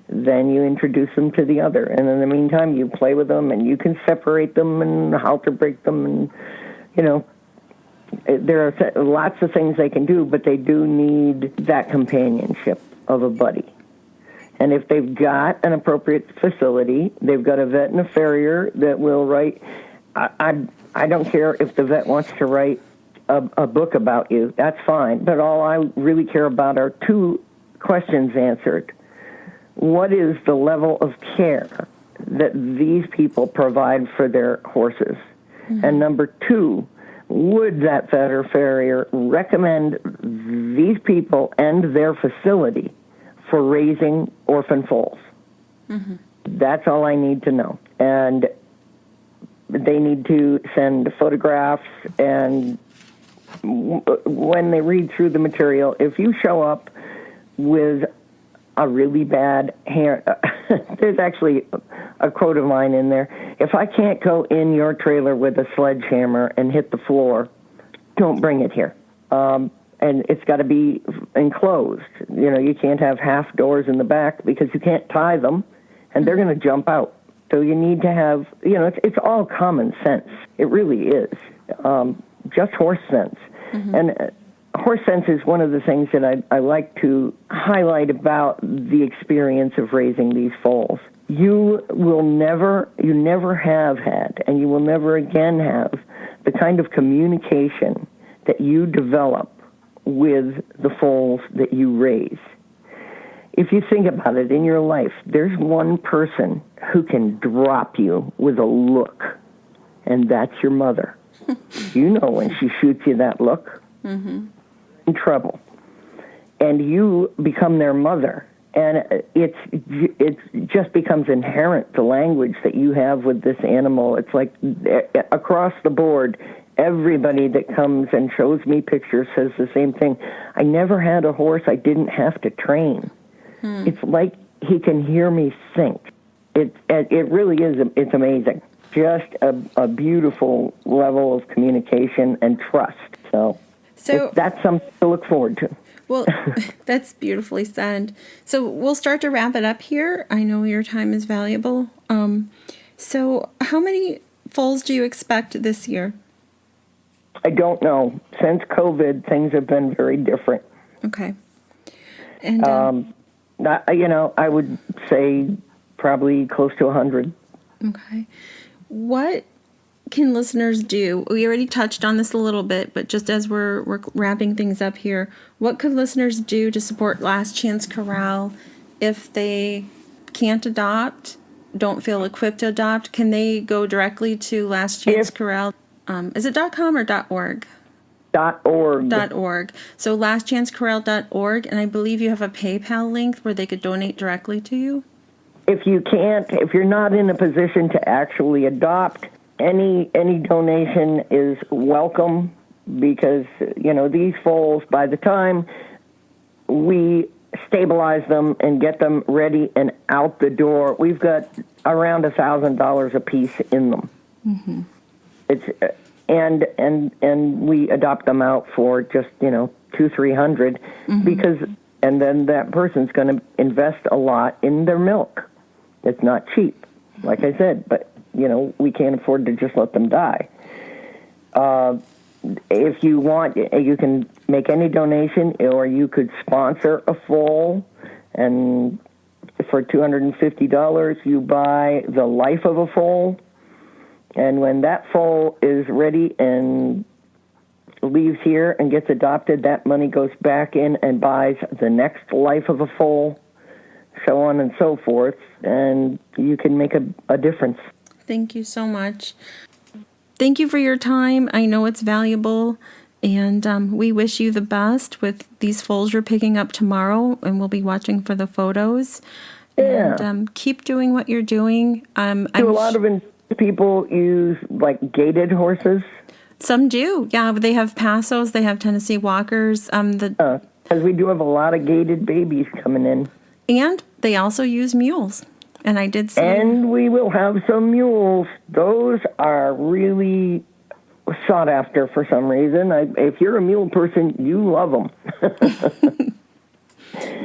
Speaker 3: then you introduce them to the other. And in the meantime, you play with them, and you can separate them and halter break them. And, there are lots of things they can do, but they do need that companionship of a buddy. And if they've got an appropriate facility, they've got a vet and a farrier that will write. I don't care if the vet wants to write a book about you, that's fine. But all I really care about are 2 questions answered. What is the level of care that these people provide for their horses? And number 2, would that vet or farrier recommend these people and their facility for raising orphan foals? That's all I need to know. And they need to send photographs, and when they read through the material, if you show up with a really bad hair, there's actually a quote of mine in there. If I can't go in your trailer with a sledgehammer and hit the floor, don't bring it here. And it's got to be enclosed. You can't have half doors in the back because you can't tie them, and they're going to jump out. So you need to have, it's all common sense. It really is. Just horse sense. And horse sense is one of the things that I like to highlight about the experience of raising these foals. You never have had, and you will never again have, the kind of communication that you develop with the foals that you raise. If you think about it in your life, there's one person who can drop you with a look, and that's your mother. When she shoots you that look, in trouble. And you become their mother. And it just becomes inherent, the language that you have with this animal. It's like across the board, everybody that comes and shows me pictures says the same thing. I never had a horse I didn't have to train. It's like he can hear me think. It really is, it's amazing. Just a beautiful level of communication and trust. So that's something to look forward to.
Speaker 2: Well, that's beautifully said. So we'll start to wrap it up here. I know your time is valuable. So how many foals do you expect this year?
Speaker 3: I don't know. Since COVID, things have been very different.
Speaker 2: Okay. And
Speaker 3: I would say probably close to 100.
Speaker 2: Okay. What can listeners do? We already touched on this a little bit, but just as we're wrapping things up here, what could listeners do to support Last Chance Corral if they can't adopt don't feel equipped to adopt, can they go directly to Last Chance Corral? Is it .com or .org?
Speaker 3: .org.
Speaker 2: .org. So lastchancecorral.org, and I believe you have a PayPal link where they could donate directly to you?
Speaker 3: If you're not in a position to actually adopt, any donation is welcome, because, these foals, by the time we stabilize them and get them ready and out the door, we've got around $1,000 a piece in them. Mm-hmm. It's and we adopt them out for just $200-300, mm-hmm. because, and then that person's going to invest a lot in their milk. It's not cheap, like I said, but we can't afford to just let them die. If you want, you can make any donation, or you could sponsor a foal, and for $250, you buy the life of a foal. And when that foal is ready and leaves here and gets adopted, that money goes back in and buys the next life of a foal, so on and so forth, and you can make a difference.
Speaker 2: Thank you so much. Thank you for your time. I know it's valuable, and we wish you the best with these foals you're picking up tomorrow, and we'll be watching for the photos.
Speaker 3: Yeah.
Speaker 2: And keep doing what you're doing.
Speaker 3: A lot of people use, gated horses?
Speaker 2: Some do, yeah. They have Passos, they have Tennessee Walkers.
Speaker 3: Because we do have a lot of gated babies coming in.
Speaker 2: And they also use mules. And I did see.
Speaker 3: And we will have some mules. Those are really sought after for some reason. If you're a mule person, you love them.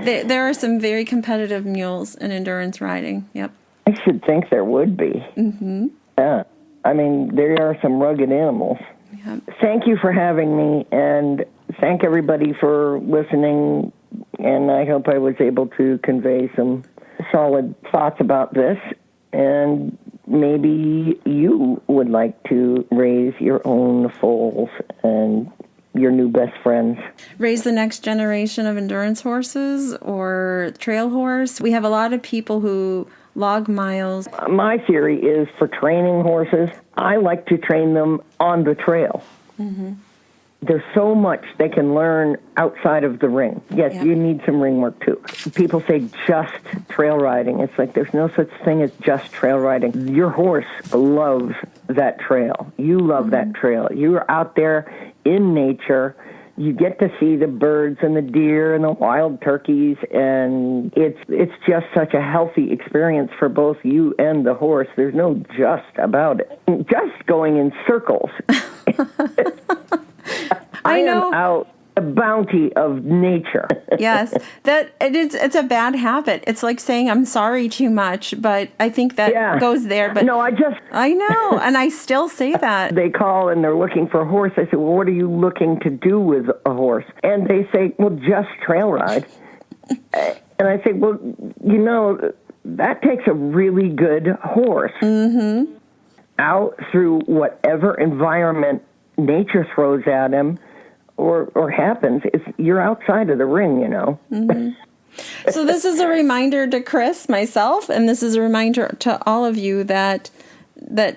Speaker 2: There are some very competitive mules in endurance riding. Yep.
Speaker 3: I should think there would be. Mm-hmm. Yeah. There are some rugged animals. Yep. Thank you for having me, and thank everybody for listening. And I hope I was able to convey some solid thoughts about this, and maybe you would like to raise your own foals and your new best friends.
Speaker 2: Raise the next generation of endurance horses or trail horse. We have a lot of people who log miles.
Speaker 3: My theory is, for training horses, I like to train them on the trail. Mm-hmm. There's so much they can learn outside of the ring. Yes, You need some ring work too. People say just trail riding. It's like there's no such thing as just trail riding. Your horse loves that trail. You love that trail. You are out there in nature. You get to see the birds and the deer and the wild turkeys, and it's just such a healthy experience for both you and the horse. There's no just about it. Just going in circles. I am out the bounty of nature.
Speaker 2: Yes, it's a bad habit. It's like saying I'm sorry too much, but I think that goes there. But
Speaker 3: no,
Speaker 2: I know, and I still say that.
Speaker 3: They call and they're looking for a horse. I say, well, what are you looking to do with a horse? And they say, well, just trail ride. And I say, well, that takes a really good horse out through whatever environment nature throws at him or happens. You're outside of the ring,
Speaker 2: Mm-hmm. So this is a reminder to Chris, myself, and this is a reminder to all of you that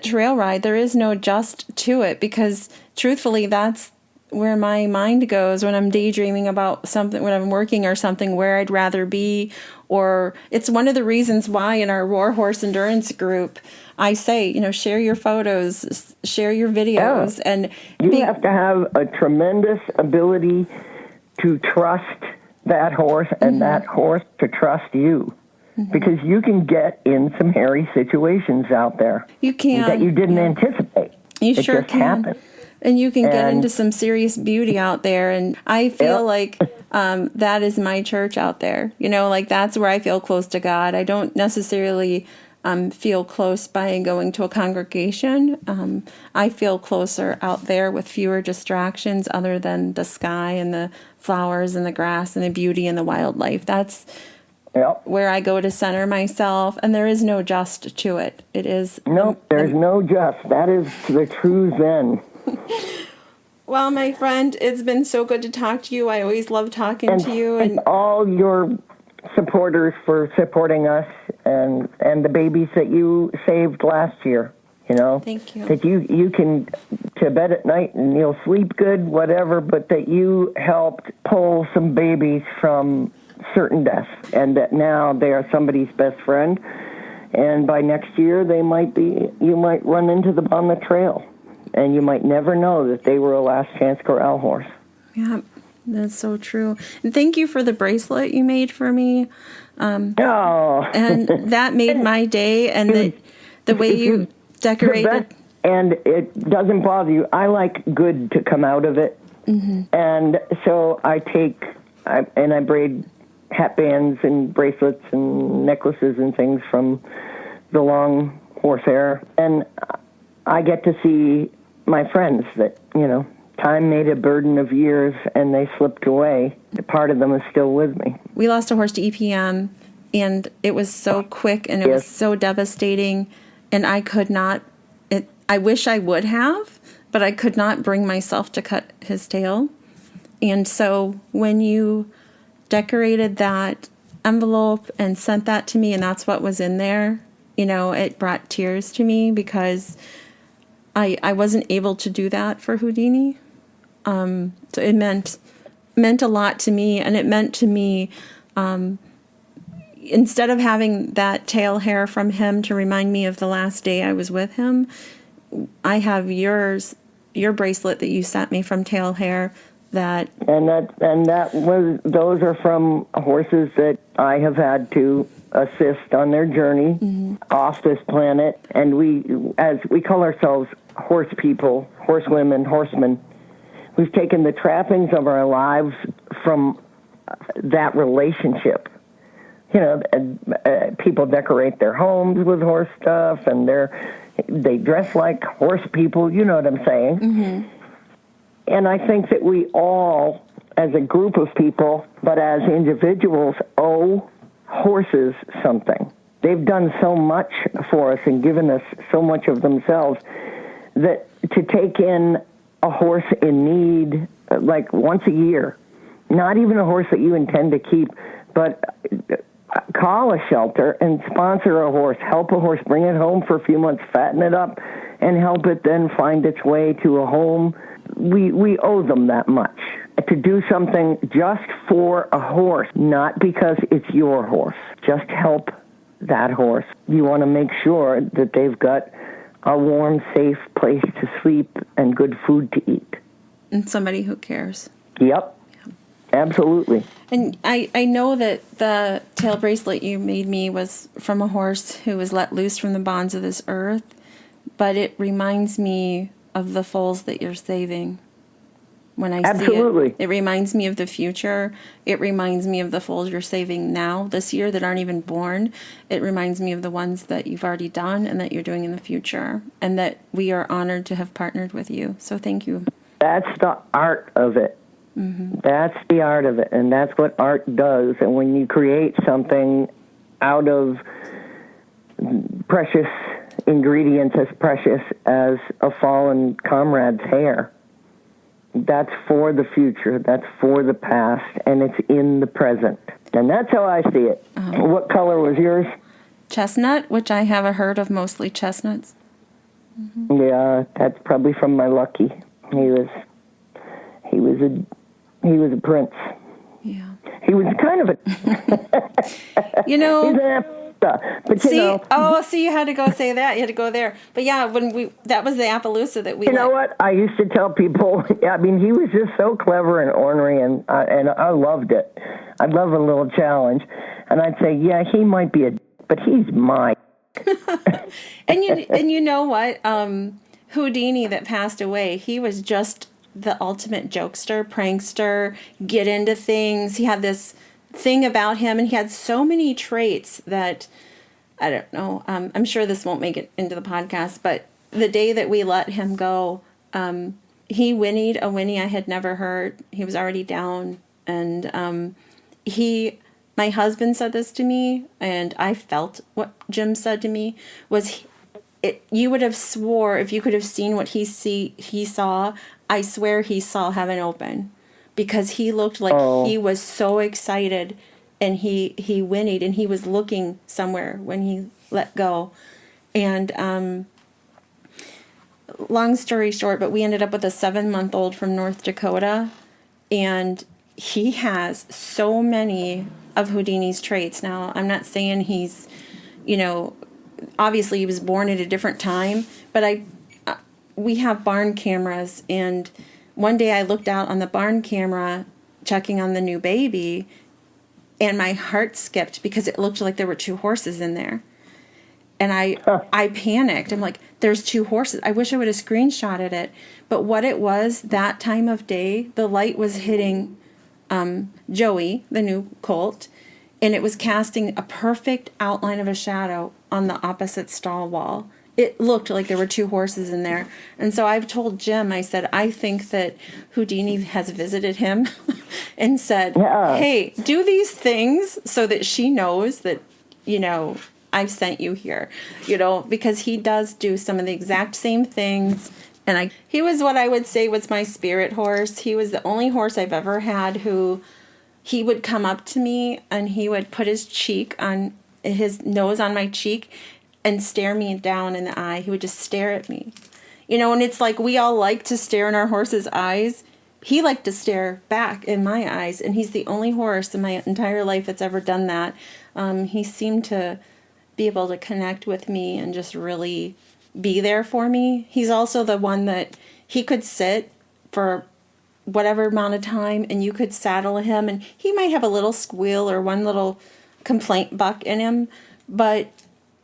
Speaker 2: trail ride, there is no just to it, because truthfully, that's where my mind goes when I'm daydreaming about something, when I'm working or something, where I'd rather be. Or it's one of the reasons why in our Roar Horse Endurance group, I say, share your photos, share your videos. And
Speaker 3: you have to have a tremendous ability to trust that horse and that horse to trust you. Mm-hmm. Because you can get in some hairy situations out there.
Speaker 2: You can.
Speaker 3: That you didn't anticipate.
Speaker 2: You sure
Speaker 3: just
Speaker 2: can.
Speaker 3: Happened.
Speaker 2: And you can get into some serious beauty out there. And I feel like that is my church out there. That's where I feel close to God. I don't necessarily feel close by going to a congregation. I feel closer out there with fewer distractions other than the sky and the flowers and the grass and the beauty and the wildlife. That's where I go to center myself. And there is no just to it. It is.
Speaker 3: Nope, there's no just. That is the true Zen.
Speaker 2: Well, my friend, it's been so good to talk to you. I always love talking to you.
Speaker 3: And all your supporters for supporting us and the babies that you saved last year. You know,
Speaker 2: thank you.
Speaker 3: That you can to bed at night and you'll sleep good, whatever, but that you helped pull some babies from certain deaths, and that now they are somebody's best friend. And by next year, you might run into them on the trail, and you might never know that they were a Last Chance Corral horse.
Speaker 2: Yeah, that's so true. And thank you for the bracelet you made for me. And that made my day, and the way you decorated.
Speaker 3: And it doesn't bother you. I like good to come out of it. Mm-hmm. And so I braid hat bands and bracelets and necklaces and things from the long horsehair. And I get to see my friends that, time made a burden of years and they slipped away. Part of them is still with me.
Speaker 2: We lost a horse to EPM, and it was so quick and it was so devastating. And I could not, I wish I would have, but I could not bring myself to cut his tail. And so when you decorated that envelope and sent that to me, and that's what was in there, it brought tears to me because I wasn't able to do that for Houdini. So it meant a lot to me, and it meant to me, instead of having that tail hair from him to remind me of the last day I was with him, I have your bracelet that you sent me from tail hair. Those are from horses that I have had to assist on their journey off this planet, and we call ourselves horse people, horsewomen, horsemen. We've taken the trappings of our lives from that relationship. People decorate their homes with horse stuff, and they dress like horse people. You know what I'm saying? Mm-hmm. And I think that we all, as a group of people, but as individuals, owe horses something. They've done so much for us and given us so much of themselves that to take in a horse in need, like once a year, not even a horse that you intend to keep, but call a shelter and sponsor a horse, help a horse, bring it home for a few months, fatten it up, and help it then find its way to a home. We owe them that much. To do something just for a horse, not because it's your horse. Just help that horse. You want to make sure that they've got a warm, safe place to sleep and good food to eat. And somebody who cares.
Speaker 3: Yep. Absolutely.
Speaker 2: And I know that the tail bracelet you made me was from a horse who was let loose from the bonds of this earth, but it reminds me of the foals that you're saving. When I
Speaker 3: Absolutely.
Speaker 2: see it, it reminds me of the future. It reminds me of the foals you're saving now, this year, that aren't even born. It reminds me of the ones that you've already done and that you're doing in the future, and that we are honored to have partnered with you. So thank you.
Speaker 3: That's the art of it. Mm-hmm. That's the art of it, and that's what art does. And when you create something out of precious ingredients as precious as a fallen comrade's hair, that's for the future, that's for the past, and it's in the present. And that's how I see it. What color was yours?
Speaker 2: Chestnut, which I have a herd of mostly chestnuts.
Speaker 3: Mm-hmm. Yeah, that's probably from my Lucky. He was a prince.
Speaker 2: Yeah.
Speaker 3: He was kind of a
Speaker 2: he's
Speaker 3: an but
Speaker 2: see, you had to go say that. You had to go there. But yeah, that was the Appaloosa that we.
Speaker 3: You know what? I used to tell people. I mean, he was just so clever and ornery, and I loved it. I love a little challenge, and I'd say, yeah, he might be but he's mine.
Speaker 2: and you know what? Houdini that passed away, he was just the ultimate jokester, prankster, get into things. He had this thing about him, and he had so many traits that I don't know. I'm sure this won't make it into the podcast, but the day that we let him go, he whinnied a whinny I had never heard. He was already down, and my husband said this to me, and I felt what Jim said to me was, you would have swore if you could have seen what he saw. I swear he saw heaven open, because he looked like he was so excited and he whinnied, and he was looking somewhere when he let go. And long story short, but we ended up with a 7-month-old from North Dakota, and he has so many of Houdini's traits. Now, I'm not saying he's, obviously he was born at a different time, but we have barn cameras, and one day I looked out on the barn camera checking on the new baby, and my heart skipped because it looked like there were 2 horses in there. And I panicked. I'm like, there's 2 horses. I wish I would have screenshotted it. But what it was, that time of day, the light was hitting Joey, the new colt, and it was casting a perfect outline of a shadow on the opposite stall wall. It looked like there were 2 horses in there. And so I've told Jim, I said, I think that Houdini has visited him and said, hey, do these things so that she knows that, I've sent you here, because he does do some of the exact same things. And he was what I would say was my spirit horse. He was the only horse I've ever had who he would come up to me and he would put his nose on my cheek and stare me down in the eye. He would just stare at me. And it's like we all like to stare in our horse's eyes. He liked to stare back in my eyes, and he's the only horse in my entire life that's ever done that. He seemed to be able to connect with me and just really be there for me. He's also the one that he could sit for whatever amount of time and you could saddle him, and he might have a little squeal or one little complaint buck in him, but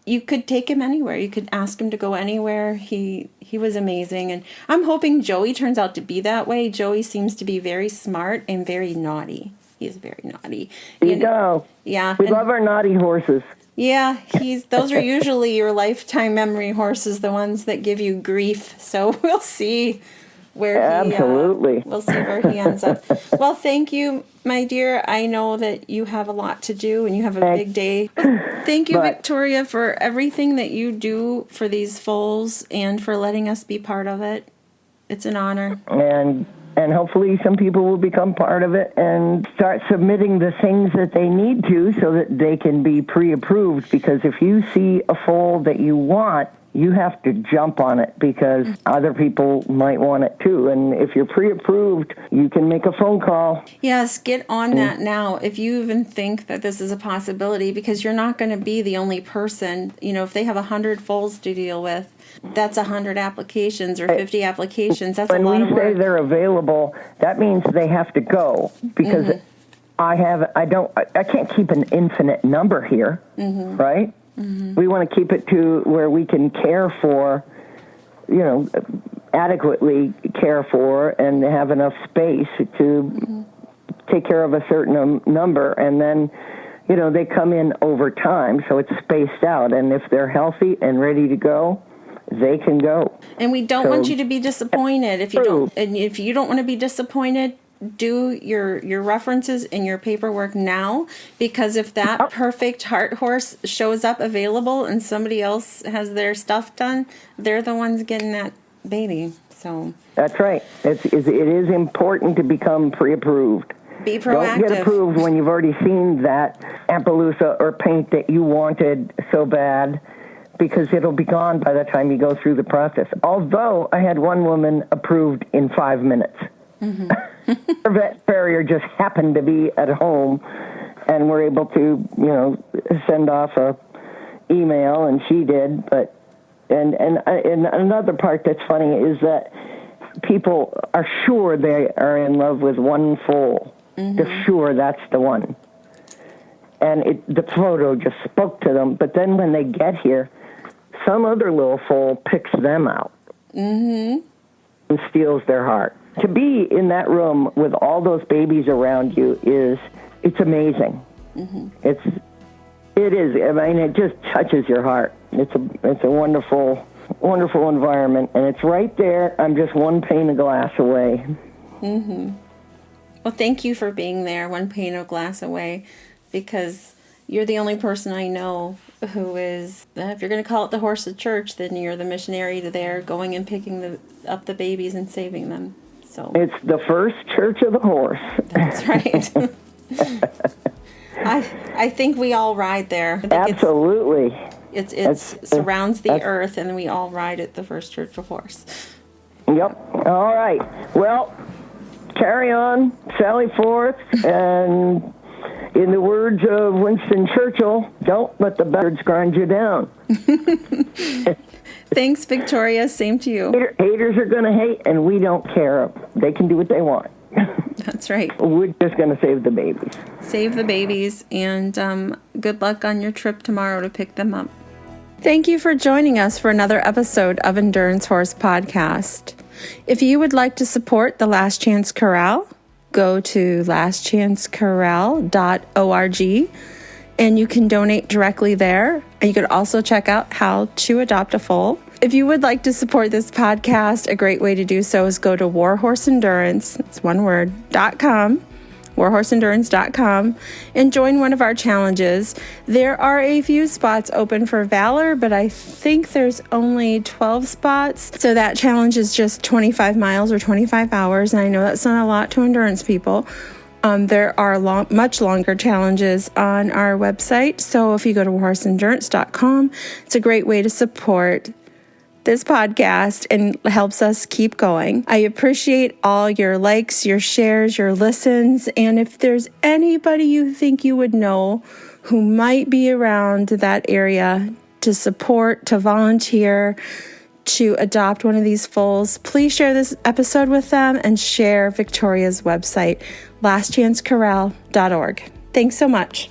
Speaker 2: you could take him anywhere. You could ask him to go anywhere. He was amazing, and I'm hoping Joey turns out to be that way. Joey seems to be very smart and very naughty. He's very naughty.
Speaker 3: There you go.
Speaker 2: Yeah.
Speaker 3: We love our naughty horses.
Speaker 2: Yeah, those are usually your lifetime memory horses, the ones that give you grief. So we'll see where we'll see where he ends up. Well, thank you, my dear. I know that you have a lot to do and you have a big day. Thank you, Victoria, for everything that you do for these foals and for letting us be part of it. It's an honor.
Speaker 3: And hopefully some people will become part of it and start submitting the things that they need to so that they can be pre-approved. Because if you see a foal that you want, you have to jump on it because other people might want it too. And if you're pre-approved, you can make a phone call.
Speaker 2: Yes, get on that now if you even think that this is a possibility, because you're not going to be the only person. If they have 100 foals to deal with, that's 100 applications or 50 applications. That's a lot of work.
Speaker 3: When we say they're available, that means they have to go because I can't keep an infinite number here, right? Mm-hmm. We want to keep it to where we can care for, adequately care for and have enough space to take care of a certain number. And then, they come in over time, so it's spaced out. And if they're healthy and ready to go, they can go.
Speaker 2: And we don't want you to be disappointed. If you don't want to be disappointed, do your references and your paperwork now, because if that perfect heart horse shows up available and somebody else has their stuff done, they're the ones getting that baby. So
Speaker 3: that's right. It is important to become pre-approved.
Speaker 2: Be proactive.
Speaker 3: Don't get approved when you've already seen that Appaloosa or paint that you wanted so bad, because it'll be gone by the time you go through the process. Although I had one woman approved in 5 minutes. Her vet farrier just happened to be at home, and we're able to, send off a email, and she did. But and another part that's funny is that people are sure they are in love with one foal. They're sure that's the one, and the photo just spoke to them. But then when they get here, some other little foal picks them out and steals their heart. To be in that room with all those babies around you it's amazing. It is. I mean, it just touches your heart. It's a wonderful, wonderful environment, and it's right there. I'm just one pane of glass away.
Speaker 2: Well, thank you for being there, one pane of glass away, because you're the only person I know who is, if you're going to call it the horse of church, then you're the missionary to there, going and picking up the babies and saving them. So
Speaker 3: it's the first church of the horse.
Speaker 2: That's right. I think we all ride there. I think
Speaker 3: Absolutely.
Speaker 2: It surrounds the earth, and we all ride at the First Church of Horse.
Speaker 3: Yep. All right. Well, carry on, sally forth, and in the words of Winston Churchill, don't let the birds grind you down.
Speaker 2: Thanks, Victoria. Same to you.
Speaker 3: Haters are going to hate, and we don't care. They can do what they want.
Speaker 2: That's right.
Speaker 3: We're just going to save the babies.
Speaker 2: Save the babies, and good luck on your trip tomorrow to pick them up. Thank you for joining us for another episode of Endurance Horse Podcast. If you would like to support the Last Chance Corral, go to lastchancecorral.org and you can donate directly there. And you could also check out how to adopt a foal. If you would like to support this podcast, a great way to do so is go to warhorseendurance, that's one word, .com, warhorseendurance.com, and join one of our challenges. There are a few spots open for Valor, but I think there's only 12 spots. So that challenge is just 25 miles or 25 hours. And I know that's not a lot to endurance people. There are much longer challenges on our website. So if you go to warhorseendurance.com, it's a great way to support this podcast and helps us keep going. I appreciate all your likes, your shares, your listens. And if there's anybody you think you would know who might be around that area to support, to volunteer, to adopt one of these foals, please share this episode with them and share Victoria's website, lastchancecorral.org. Thanks so much.